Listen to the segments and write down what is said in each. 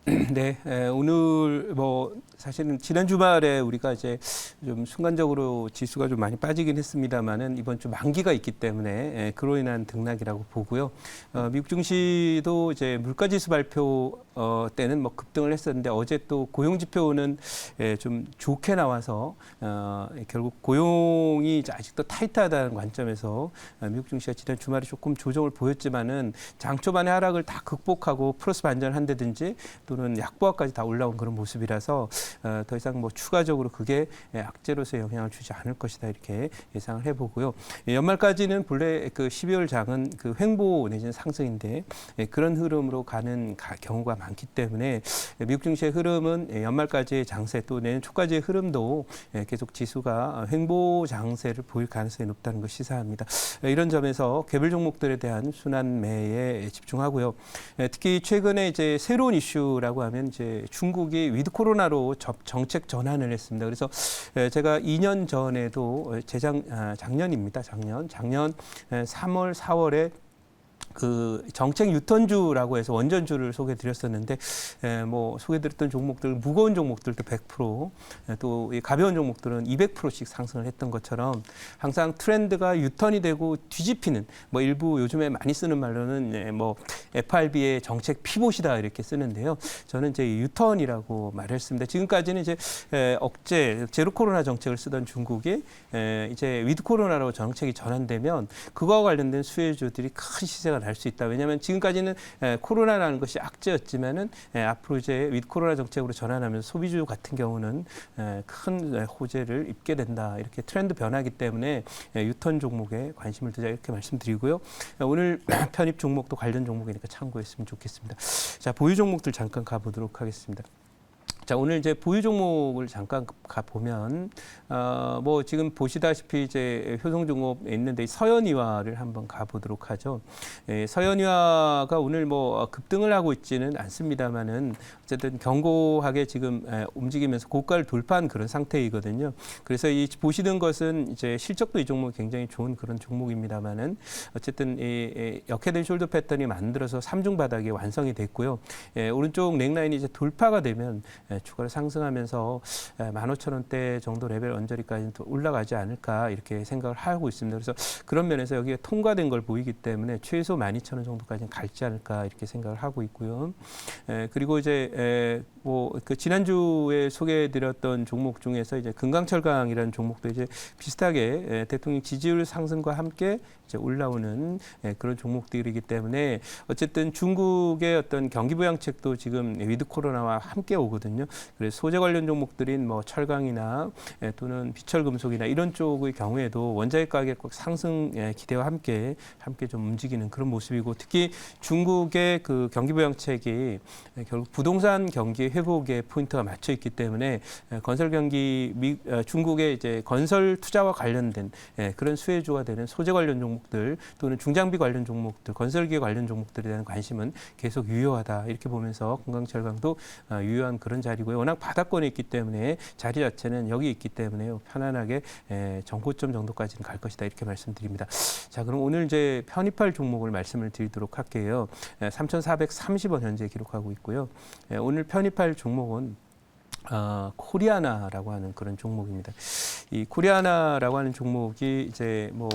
네, 오늘 뭐 사실은 지난 주말에 우리가 이제 좀 순간적으로 지수가 좀 많이 빠지긴 했습니다만은 이번 주 만기가 있기 때문에 그로 인한 등락이라고 보고요. 미국 증시도 이제 물가지수 발표 때는 뭐 급등을 했었는데 어제 또 고용 지표는 좀 좋게 나와서 결국 고용이 이제 아직도 타이트하다는 관점에서 미국 증시가 지난 주말에 조금 조정을 보였지만은 장 초반의 하락을 다 극복하고 플러스 반전을 한다든지 또는 약보합까지 다 올라온 그런 모습이라서 더 이상 뭐 추가적으로 그게 악재로서의 영향을 주지 않을 것이다 이렇게 예상을 해보고요. 연말까지는 본래 그 12월 장은 그 횡보 내지는 상승인데 그런 흐름으로 가는 경우가 많기 때문에 미국 증시의 흐름은 연말까지의 장세 또 내년 초까지의 흐름도 계속 지수가 횡보 장세를 보일 가능성이 높다는 걸 시사합니다. 이런 점에서 개별 종목들에 대한 순환 매에 집중하고요. 특히 최근에 이제 새로운 이슈라고 하면 이제 중국이 위드 코로나로 정책 전환을 했습니다. 그래서 제가 2년 전에도 작년입니다. 작년 3월, 4월에 그 정책 유턴주라고 해서 원전주를 소개드렸었는데 뭐 소개드렸던 종목들 무거운 종목들도 100%또 가벼운 종목들은 200%씩 상승을 했던 것처럼 항상 트렌드가 유턴이 되고 뒤집히는 뭐 일부 요즘에 많이 쓰는 말로는 뭐 FRB의 정책 피봇이다 이렇게 쓰는데요. 저는 이제 유턴이라고 말했습니다. 지금까지는 이제 억제 제로 코로나 정책을 쓰던 중국이 이제 위드 코로나로 정책이 전환되면 그거와 관련된 수혜주들이 큰 시세가 날 수 있다. 왜냐하면 지금까지는 코로나라는 것이 악재였지만은 앞으로 이제 위드 코로나 정책으로 전환하면서 소비주 같은 경우는 큰 호재를 입게 된다. 이렇게 트렌드 변화기 때문에 유턴 종목에 관심을 두자 이렇게 말씀드리고요. 오늘 편입 종목도 관련 종목이니까 참고했으면 좋겠습니다. 자, 보유 종목들 잠깐 가보도록 하겠습니다. 자, 오늘 이제 보유 종목을 잠깐 가보면, 뭐 지금 보시다시피 이제 효성 종목에 있는데 서현이화를 한번 가보도록 하죠. 서현이화가 오늘 뭐 급등을 하고 있지는 않습니다만은 어쨌든 견고하게 지금 움직이면서 고가를 돌파한 그런 상태이거든요. 그래서 이 보시는 것은 이제 실적도 이 종목이 굉장히 좋은 그런 종목입니다만은 어쨌든 이 역회된 숄더 패턴이 만들어서 3중 바닥이 완성이 됐고요. 오른쪽 넥라인이 이제 돌파가 되면 추가로 상승하면서 15,000원대 정도 레벨 언저리까지 올라가지 않을까 이렇게 생각을 하고 있습니다. 그래서 그런 면에서 여기에 통과된 걸 보이기 때문에 최소 12,000원 정도까지는 갈지 않을까 이렇게 생각을 하고 있고요. 그리고 이제 뭐 그 지난주에 소개해드렸던 종목 중에서 이제 금강철강이라는 종목도 이제 비슷하게 대통령 지지율 상승과 함께 이제 올라오는 그런 종목들이기 때문에 어쨌든 중국의 어떤 경기 부양책도 지금 위드 코로나와 함께 오거든요. 그래서 소재 관련 종목들인 뭐 철강이나 또는 비철금속이나 이런 쪽의 경우에도 원자재 가격 상승 기대와 함께 좀 움직이는 그런 모습이고 특히 중국의 그 경기 부양책이 결국 부동산 경기 회복에 포인트가 맞춰 있기 때문에 건설 경기 중국의 이제 건설 투자와 관련된 그런 수혜주가 되는 소재 관련 종목들 또는 중장비 관련 종목들, 건설기계 관련 종목들에 대한 관심은 계속 유효하다 이렇게 보면서 금강철강도 유효한 그런 자리고요. 워낙 바닥권에 있기 때문에 자리 자체는 여기 있기 때문에 편안하게 정고점 정도까지는 갈 것이다 이렇게 말씀드립니다. 자, 그럼 오늘 이제 편입할 종목을 말씀을 드리도록 할게요. 3,430원 현재 기록하고 있고요. 오늘 편입할 종목은 코리아나라고 하는 그런 종목입니다. 이 코리아나라고 하는 종목이 이제 뭐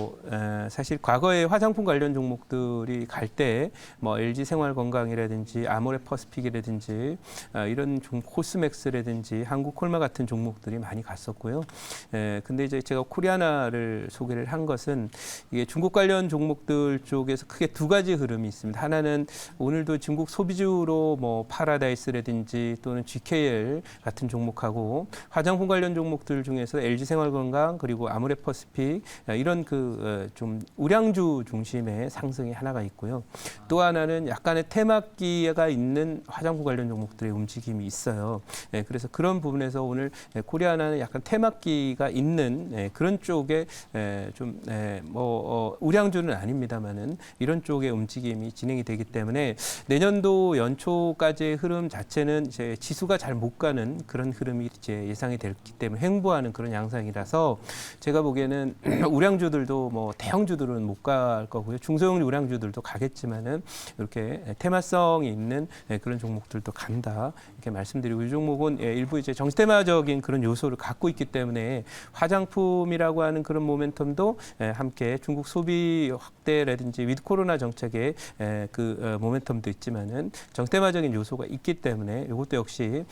사실 과거에 화장품 관련 종목들이 갈 때 뭐 LG 생활건강이라든지 아모레퍼시픽이라든지 이런 코스맥스라든지 한국콜마 같은 종목들이 많이 갔었고요. 근데 이제 제가 코리아나를 소개를 한 것은 이게 중국 관련 종목들 쪽에서 크게 두 가지 흐름이 있습니다. 하나는 오늘도 중국 소비주로 뭐 파라다이스라든지 또는 GKL 같은 종목하고 화장품 관련 종목들 중에서 LG 생활건강 그리고 아모레퍼시픽 이런 그 좀 우량주 중심의 상승이 하나가 있고요. 또 하나는 약간의 테마기가 있는 화장품 관련 종목들의 움직임이 있어요. 그래서 그런 부분에서 오늘 코리아나는 약간 테마기가 있는 그런 쪽에 좀 뭐 우량주는 아닙니다만은 이런 쪽의 움직임이 진행이 되기 때문에 내년도 연초까지의 흐름 자체는 이제 지수가 잘 못 가는 그런 흐름이 이제 예상이 됐기 때문에 횡보하는 그런 양상이 상황이라서 제가 보기에는 우량주들도 뭐 대형주들은 못 갈 거고요. 중소형 우량주들도 가겠지만은 이렇게 테마성이 있는 그런 종목들도 간다 이렇게 말씀드리고, 이 종목은 일부 이제 정시테마적인 그런 요소를 갖고 있기 때문에 화장품이라고 하는 그런 모멘텀도 함께 중국 소비 확대라든지 위드 코로나 정책의 그 모멘텀도 있지만은 정시테마적인 요소가 있기 때문에 이것도 역시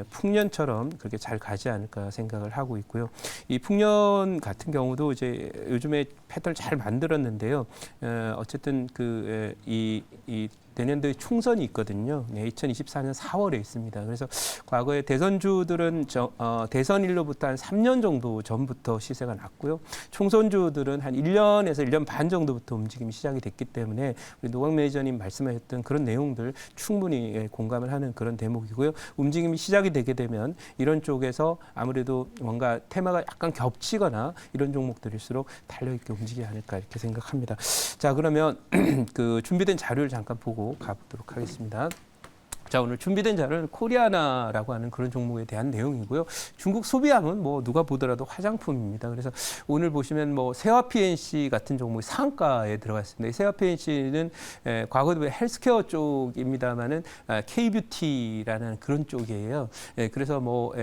풍년처럼 그렇게 잘 가지 않을까 생각을 하고 있고요. 이 풍년 같은 경우도 이제 요즘에 패턴을 잘 만들었는데요. 어쨌든 이 내년도에 총선이 있거든요. 2024년 4월에 있습니다. 그래서 과거에 대선주들은 대선일로부터 한 3년 정도 전부터 시세가 났고요. 총선주들은 한 1년에서 1년 반 정도부터 움직임이 시작이 됐기 때문에 우리 노광 매니저님 말씀하셨던 그런 내용들 충분히 공감을 하는 그런 대목이고요. 움직임이 시작이 되게 되면 이런 쪽에서 아무래도 뭔가 테마가 약간 겹치거나 이런 종목들일수록 달려있게 움직이지 않을까 이렇게 생각합니다. 자, 그러면 그 준비된 자료를 잠깐 보고 가보도록 하겠습니다. 자, 오늘 준비된 자료는 코리아나라고 하는 그런 종목에 대한 내용이고요. 중국 소비하면 뭐 누가 보더라도 화장품입니다. 그래서 오늘 보시면 뭐 세화 PNC 같은 종목이 상한가에 들어가 있습니다. 세화 PNC는 과거도 헬스케어 쪽입니다만은 K뷰티라는 그런 쪽이에요. 그래서 뭐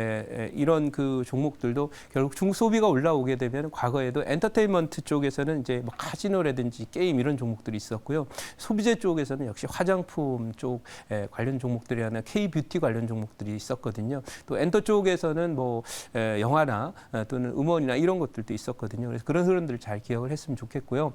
이런 그 종목들도 결국 중국 소비가 올라오게 되면 과거에도 엔터테인먼트 쪽에서는 이제 뭐 카지노라든지 게임 이런 종목들이 있었고요. 소비재 쪽에서는 역시 화장품 쪽 관련 종목들이 하나 K뷰티 관련 종목들이 있었거든요. 또 엔터 쪽에서는 뭐 영화나 또는 음원이나 이런 것들도 있었거든요. 그래서 그런 흐름들을 잘 기억을 했으면 좋겠고요.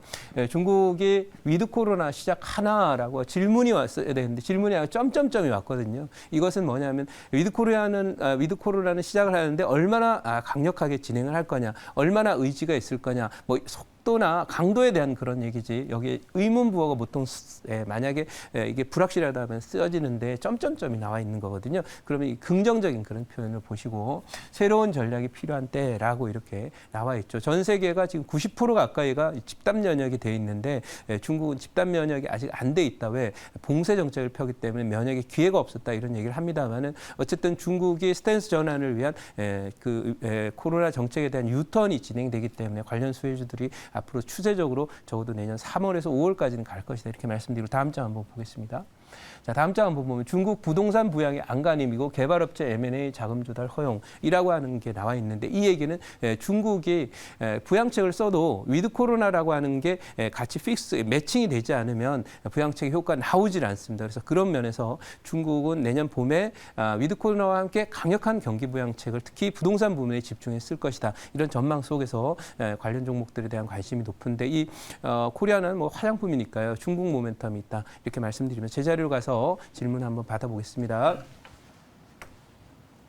중국이 위드 코로나 시작하나라고 질문이 왔어야 되는데 질문이 아니라 점점점이 왔거든요. 이것은 뭐냐면 위드 코로나는 시작을 하는데 얼마나 강력하게 진행을 할 거냐, 얼마나 의지가 있을 거냐, 뭐 속도나 강도에 대한 그런 얘기지. 여기 의문부호가 보통 만약에 이게 불확실하다면 쓰여지는데 점점점이 나와 있는 거거든요. 그러면 이 긍정적인 그런 표현을 보시고 새로운 전략이 필요한 때라고 이렇게 나와 있죠. 전 세계가 지금 90% 가까이가 집단 면역이 돼 있는데 중국은 집단 면역이 아직 안 돼 있다. 왜? 봉쇄 정책을 펴기 때문에 면역의 기회가 없었다 이런 얘기를 합니다만은 어쨌든 중국이 스탠스 전환을 위한 코로나 정책에 대한 유턴이 진행되기 때문에 관련 수혜주들이 앞으로 추세적으로 적어도 내년 3월에서 5월까지는 갈 것이다 이렇게 말씀드리고 다음 장 한번 보겠습니다. 자, 다음 장 한번 보면 중국 부동산 부양의 안간힘이고 개발업체 M&A 자금 조달 허용이라고 하는 게 나와 있는데 이 얘기는 중국이 부양책을 써도 위드 코로나라고 하는 게 같이 매칭이 되지 않으면 부양책의 효과가 나오질 않습니다. 그래서 그런 면에서 중국은 내년 봄에 위드 코로나와 함께 강력한 경기 부양책을 특히 부동산 부문에 집중해 쓸 것이다. 이런 전망 속에서 관련 종목들에 대한 관심이 높은데 이 코리아는 뭐 화장품이니까요. 중국 모멘텀이 있다. 이렇게 말씀드리면 제 자료로 가서 질문 한번 받아보겠습니다.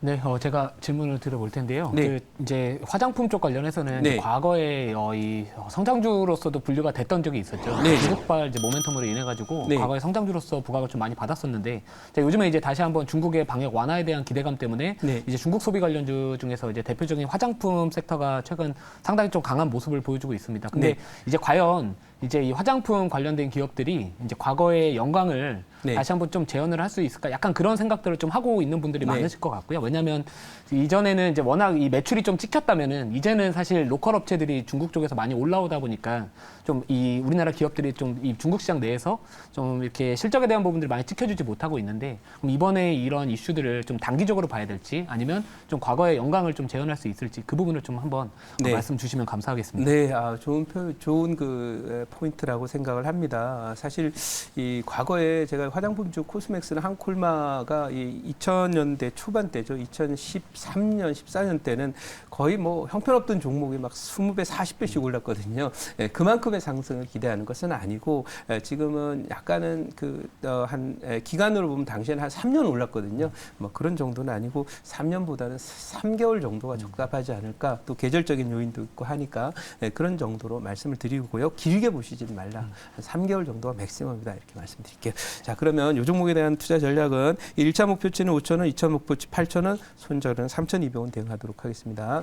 네, 제가 질문을 드려볼 텐데요. 네. 이제 화장품 쪽 관련해서는 네. 과거에 이 성장주로서도 분류가 됐던 적이 있었죠. 네. 중국발 이제 모멘텀으로 인해 가지고 네. 과거에 성장주로서 부각을 좀 많이 받았었는데, 자, 요즘에 이제 다시 한번 중국의 방역 완화에 대한 기대감 때문에 네. 이제 중국 소비 관련주 중에서 이제 대표적인 화장품 섹터가 최근 상당히 좀 강한 모습을 보여주고 있습니다. 근데 네. 이제 과연 이제 이 화장품 관련된 기업들이 이제 과거의 영광을 네. 다시 한번 좀 재현을 할 수 있을까? 약간 그런 생각들을 좀 하고 있는 분들이 네. 많으실 것 같고요. 왜냐하면 이전에는 이제 워낙 이 매출이 좀 찍혔다면은 이제는 사실 로컬 업체들이 중국 쪽에서 많이 올라오다 보니까 좀 이 우리나라 기업들이 좀 이 중국 시장 내에서 좀 이렇게 실적에 대한 부분들을 많이 지켜주지 못하고 있는데, 그럼 이번에 이런 이슈들을 좀 단기적으로 봐야 될지 아니면 좀 과거의 영광을 좀 재현할 수 있을지 그 부분을 좀 한번 네. 말씀 주시면 감사하겠습니다. 네, 좋은 그 포인트라고 생각을 합니다. 사실 이 과거에 제가 화장품주 코스맥스나 한콜마가 이 2000년대 초반 때죠. 2013년, 14년 때는 거의 뭐 형편없던 종목이 막 20배, 40배씩 올랐거든요. 그만큼의 상승을 기대하는 것은 아니고 지금은 약간은 기간으로 보면 당시에는 한 3년 올랐거든요. 뭐 그런 정도는 아니고 3년보다는 3개월 정도가 적합하지 않을까. 또 계절적인 요인도 있고 하니까 그런 정도로 말씀을 드리고요. 길게 보시지 말라. 한 3개월 정도가 맥시멈이다 이렇게 말씀드릴게요. 자, 그러면 이 종목에 대한 투자 전략은 1차 목표치는 5,000원, 2차 목표치 8,000원, 손절은 3,200원 대응하도록 하겠습니다.